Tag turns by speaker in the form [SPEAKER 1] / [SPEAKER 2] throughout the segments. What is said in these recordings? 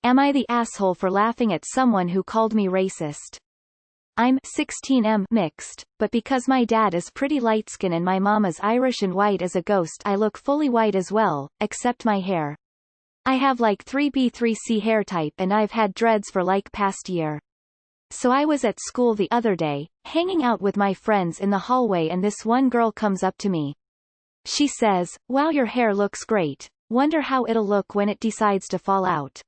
[SPEAKER 1] Am I the asshole for laughing at someone who called me racist? I'm 16M mixed, but because my dad is pretty light-skinned and my mom is Irish and white as a ghost, I look fully white as well, except my hair. I have like 3B3C hair type and I've had dreads for like past year. So I was at school the other day, hanging out with my friends in the hallway, and this one girl comes up to me. She says, "Wow, your hair looks great. Wonder how it'll look when it decides to fall out."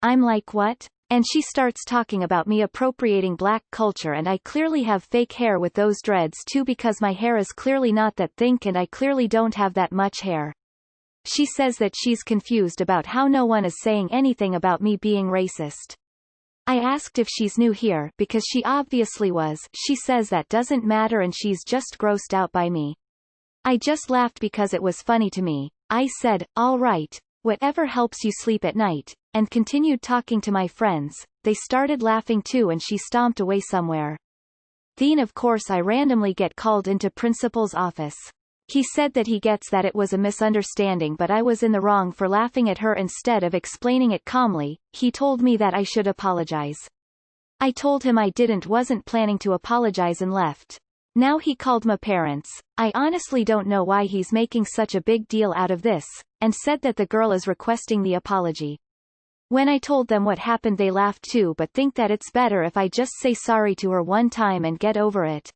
[SPEAKER 1] I'm like, what? And she starts talking about me appropriating black culture, and I clearly have fake hair with those dreads too because my hair is clearly not that thick and I clearly don't have that much hair. She says that she's confused about how no one is saying anything about me being racist. I asked if she's new here because she obviously was. She says that doesn't matter and she's just grossed out by me. I just laughed because it was funny to me. I said, "All right, whatever helps you sleep at night," and continued talking to my friends. They started laughing too and she stomped away somewhere. Then of course I randomly get called into principal's office. He said that he gets that it was a misunderstanding but I was in the wrong for laughing at her. Instead of explaining it calmly, he told me that I should apologize. I told him I wasn't planning to apologize and left. Now he called my parents. I honestly don't know why he's making such a big deal out of this, and said that the girl is requesting the apology. When I told them what happened they laughed too but think that it's better if I just say sorry to her one time and get over it.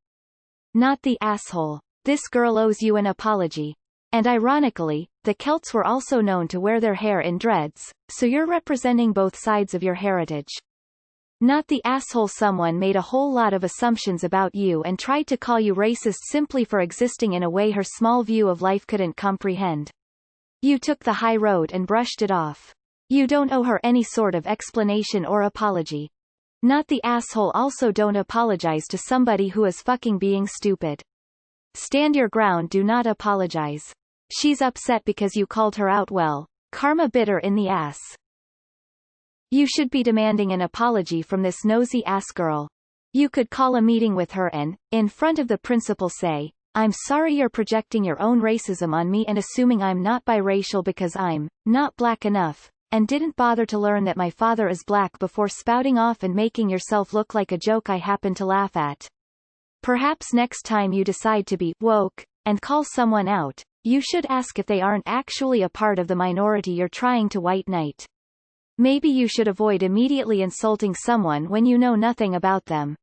[SPEAKER 1] Not the asshole. This girl owes you an apology. And ironically, the Celts were also known to wear their hair in dreads, so you're representing both sides of your heritage. Not the asshole. Someone made a whole lot of assumptions about you and tried to call you racist simply for existing in a way her small view of life couldn't comprehend. You took the high road and brushed it off. You don't owe her any sort of explanation or apology. Not the asshole. Also don't apologize to somebody who is fucking being stupid. Stand your ground. Do not apologize. She's upset because you called her out. Well, karma bitter in the ass. You should be demanding an apology from this nosy ass girl. You could call a meeting with her and, in front of the principal, say, "I'm sorry you're projecting your own racism on me and assuming I'm not biracial because I'm not black enough, and didn't bother to learn that my father is black before spouting off and making yourself look like a joke I happen to laugh at." Perhaps next time you decide to be woke and call someone out, you should ask if they aren't actually a part of the minority you're trying to white knight. Maybe you should avoid immediately insulting someone when you know nothing about them.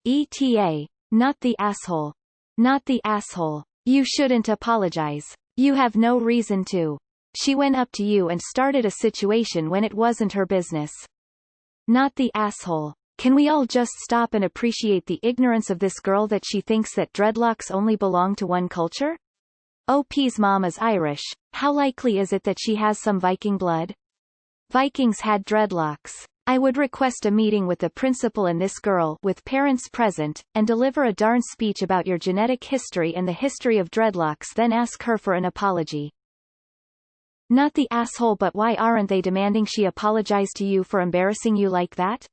[SPEAKER 1] ETA. Not the asshole. Not the asshole. You shouldn't apologize. You have no reason to. She went up to you and started a situation when it wasn't her business. Not the asshole. Can we all just stop and appreciate the ignorance of this girl that she thinks that dreadlocks only belong to one culture? OP's mom is Irish. How likely is it that she has some Viking blood? Vikings had dreadlocks. I would request a meeting with the principal and this girl, with parents present, and deliver a darn speech about your genetic history and the history of dreadlocks, then ask her for an apology. Not the asshole. But why aren't they demanding she apologize to you for embarrassing you like that?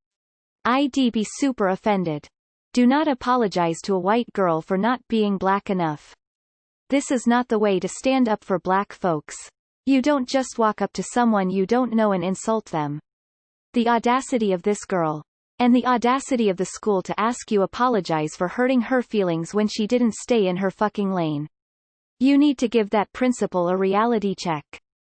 [SPEAKER 1] I'd be super offended. Do not apologize to a white girl for not being black enough. This is not the way to stand up for black folks. You don't just walk up to someone you don't know and insult them. The audacity of this girl. And the audacity of the school to ask you apologize for hurting her feelings when she didn't stay in her fucking lane. You need to give that principal a reality check.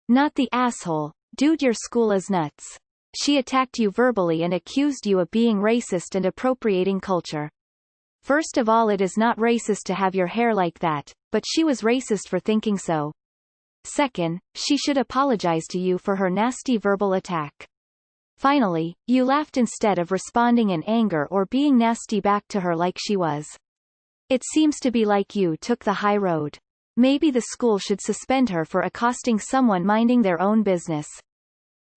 [SPEAKER 1] Not the asshole. Dude, your school is nuts. She attacked you verbally and accused you of being racist and appropriating culture. First of all, it is not racist to have your hair like that, but she was racist for thinking so. Second, she should apologize to you for her nasty verbal attack. Finally, you laughed instead of responding in anger or being nasty back to her like she was. It seems to be like you took the high road. Maybe the school should suspend her for accosting someone minding their own business.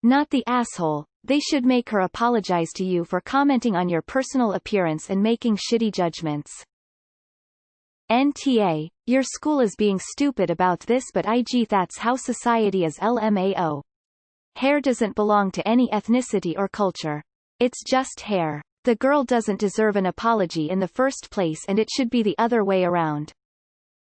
[SPEAKER 1] Not the asshole. They should make her apologize to you for commenting on your personal appearance and making shitty judgments. NTA. Your school is being stupid about this, but that's how society is. LMAO. Hair doesn't belong to any ethnicity or culture. It's just hair. The girl doesn't deserve an apology in the first place and it should be the other way around.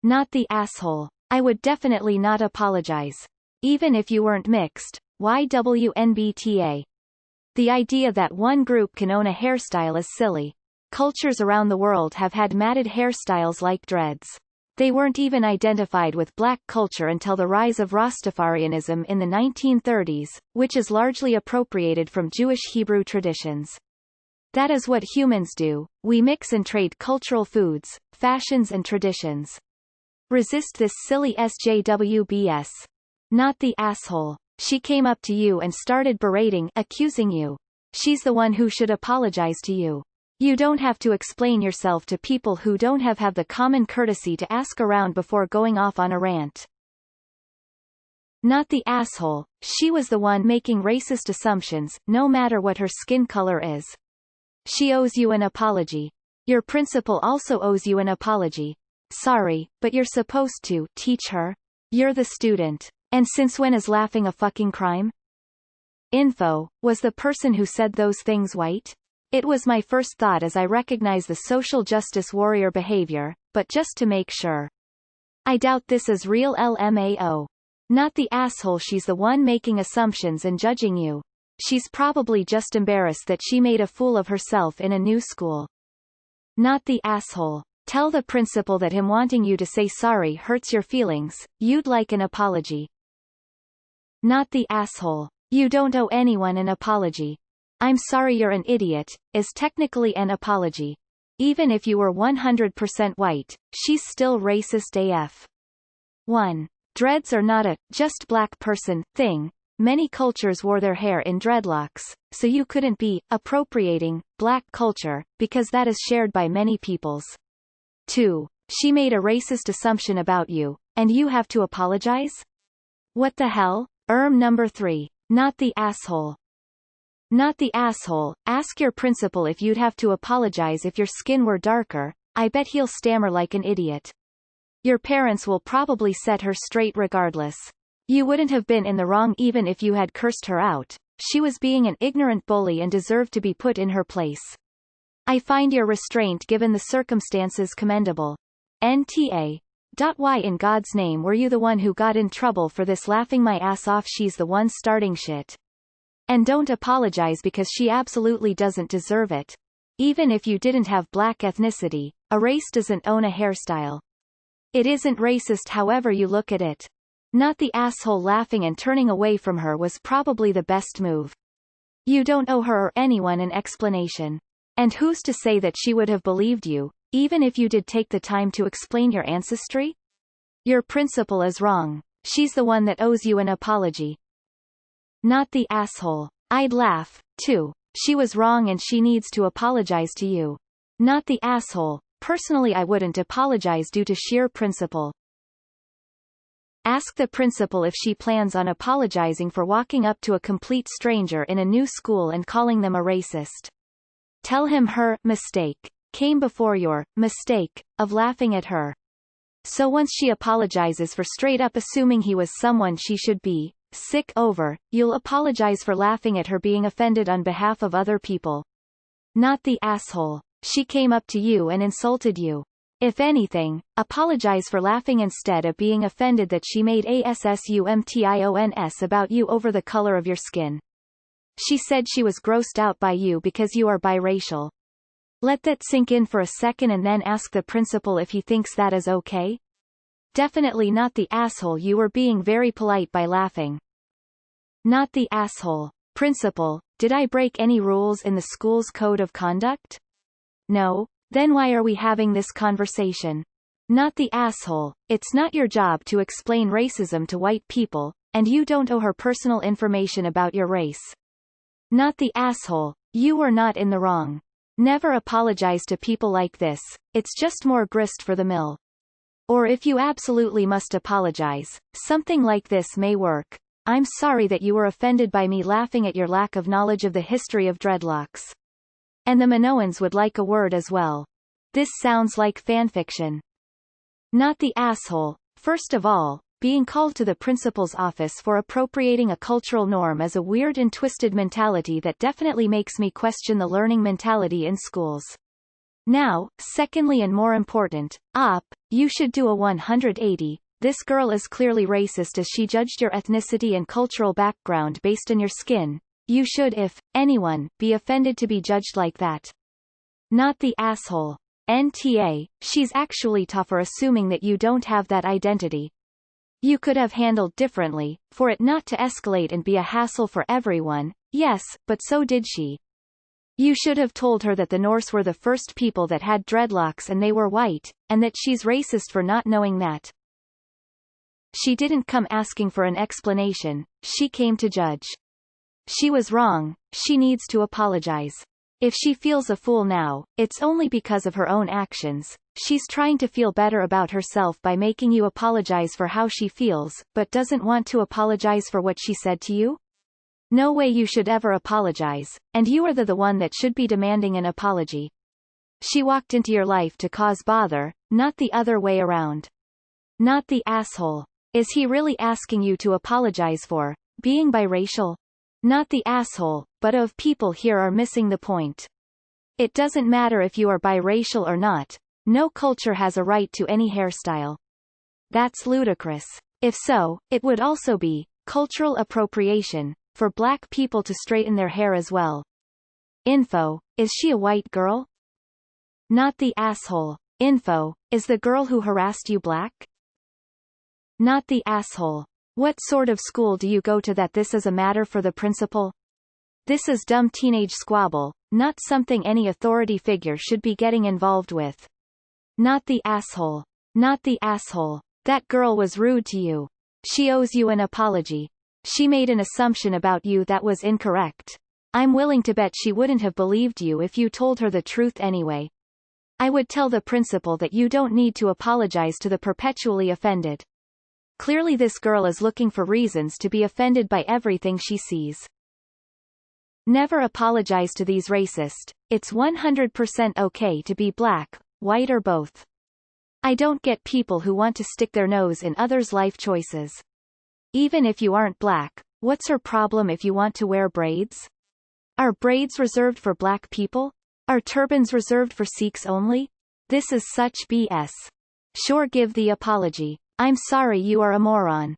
[SPEAKER 1] Not the asshole. I would definitely not apologize. Even if you weren't mixed. YWNBTA. The idea that one group can own a hairstyle is silly. Cultures around the world have had matted hairstyles like dreads. They weren't even identified with black culture until the rise of Rastafarianism in the 1930s, which is largely appropriated from Jewish Hebrew traditions. That is what humans do, we mix and trade cultural foods, fashions and traditions. Resist this silly SJWBS. Not the asshole. She came up to you and started berating, accusing you. She's the one who should apologize to you. You don't have to explain yourself to people who don't have the common courtesy to ask around before going off on a rant. Not the asshole. She was the one making racist assumptions, no matter what her skin color is. She owes you an apology. Your principal also owes you an apology. Sorry, but you're supposed to teach her. You're the student. And since when is laughing a fucking crime? Info, was the person who said those things white? It was my first thought as I recognize the social justice warrior behavior, but just to make sure. I doubt this is real LMAO. Not the asshole. She's the one making assumptions and judging you. She's probably just embarrassed that she made a fool of herself in a new school. Not the asshole. Tell the principal that him wanting you to say sorry hurts your feelings, you'd like an apology. Not the asshole. You don't owe anyone an apology. I'm sorry you're an idiot, is technically an apology. Even if you were 100% white, she's still racist AF. 1. Dreads are not a just black person thing. Many cultures wore their hair in dreadlocks, so you couldn't be appropriating black culture, because that is shared by many peoples. 2. She made a racist assumption about you, and you have to apologize? What the hell? Number 3. Not the asshole. Not the asshole. Ask your principal if you'd have to apologize if your skin were darker. I bet he'll stammer like an idiot. Your parents will probably set her straight regardless. You wouldn't have been in the wrong even if you had cursed her out. She was being an ignorant bully and deserved to be put in her place. I find your restraint given the circumstances commendable. NTA. Why in God's name were you the one who got in trouble for this? Laughing my ass off. She's the one starting shit. And don't apologize because she absolutely doesn't deserve it. Even if you didn't have black ethnicity, a race doesn't own a hairstyle. It isn't racist however you look at it. Not the asshole. Laughing and turning away from her was probably the best move. You don't owe her or anyone an explanation. And who's to say that she would have believed you, even if you did take the time to explain your ancestry? Your principal is wrong. She's the one that owes you an apology. Not the asshole. I'd laugh, too. She was wrong and she needs to apologize to you. Not the asshole. Personally I wouldn't apologize due to sheer principle. Ask the principal if she plans on apologizing for walking up to a complete stranger in a new school and calling them a racist. Tell him her mistake came before your mistake of laughing at her. So once she apologizes for straight up assuming he was someone she should be sick over, you'll apologize for laughing at her being offended on behalf of other people. Not the asshole. She came up to you and insulted you. If anything, apologize for laughing instead of being offended that she made assumptions about you over the color of your skin. She said she was grossed out by you because you are biracial. Let that sink in for a second and then ask the principal if he thinks that is okay. Definitely not the asshole. You were being very polite by laughing. Not the asshole. Principal, did I break any rules in the school's code of conduct? No. Then why are we having this conversation? Not the asshole. It's not your job to explain racism to white people, and you don't owe her personal information about your race. Not the asshole. You were not in the wrong. Never apologize to people like this. It's just more grist for the mill. Or if you absolutely must apologize, something like this may work. I'm sorry that you were offended by me laughing at your lack of knowledge of the history of dreadlocks. And the Minoans would like a word as well. This sounds like fanfiction. Not the asshole. First of all, being called to the principal's office for appropriating a cultural norm is a weird and twisted mentality that definitely makes me question the learning mentality in schools. Now, secondly and more important, you should do a 180. This girl is clearly racist as she judged your ethnicity and cultural background based on your skin. You should, if anyone, be offended to be judged like that. Not the asshole. NTA, she's actually tougher assuming that you don't have that identity. You could have handled differently, for it not to escalate and be a hassle for everyone, yes, but so did she. You should have told her that the Norse were the first people that had dreadlocks and they were white, and that she's racist for not knowing that. She didn't come asking for an explanation, she came to judge. She was wrong, she needs to apologize. If she feels a fool now, it's only because of her own actions. She's trying to feel better about herself by making you apologize for how she feels, but doesn't want to apologize for what she said to you? No way you should ever apologize, and you are the one that should be demanding an apology. She walked into your life to cause bother, not the other way around. Not the asshole. Is he really asking you to apologize for being biracial? Not the asshole, but of people here are missing the point. It doesn't matter if you are biracial or not. No culture has a right to any hairstyle. That's ludicrous. If so, it would also be cultural appropriation for black people to straighten their hair as well. Info, is she a white girl? Not the asshole. Info, is the girl who harassed you black? Not the asshole. What sort of school do you go to that this is a matter for the principal? This is dumb teenage squabble, not something any authority figure should be getting involved with. Not the asshole. Not the asshole. That girl was rude to you. She owes you an apology. She made an assumption about you that was incorrect. I'm willing to bet she wouldn't have believed you if you told her the truth anyway. I would tell the principal that you don't need to apologize to the perpetually offended. Clearly this girl is looking for reasons to be offended by everything she sees. Never apologize to these racist. It's 100% okay to be black, white or both. I don't get people who want to stick their nose in others' life choices. Even if you aren't black, what's her problem if you want to wear braids? Are braids reserved for black people? Are turbans reserved for Sikhs only? This is such BS. Sure, give the apology. I'm sorry you are a moron.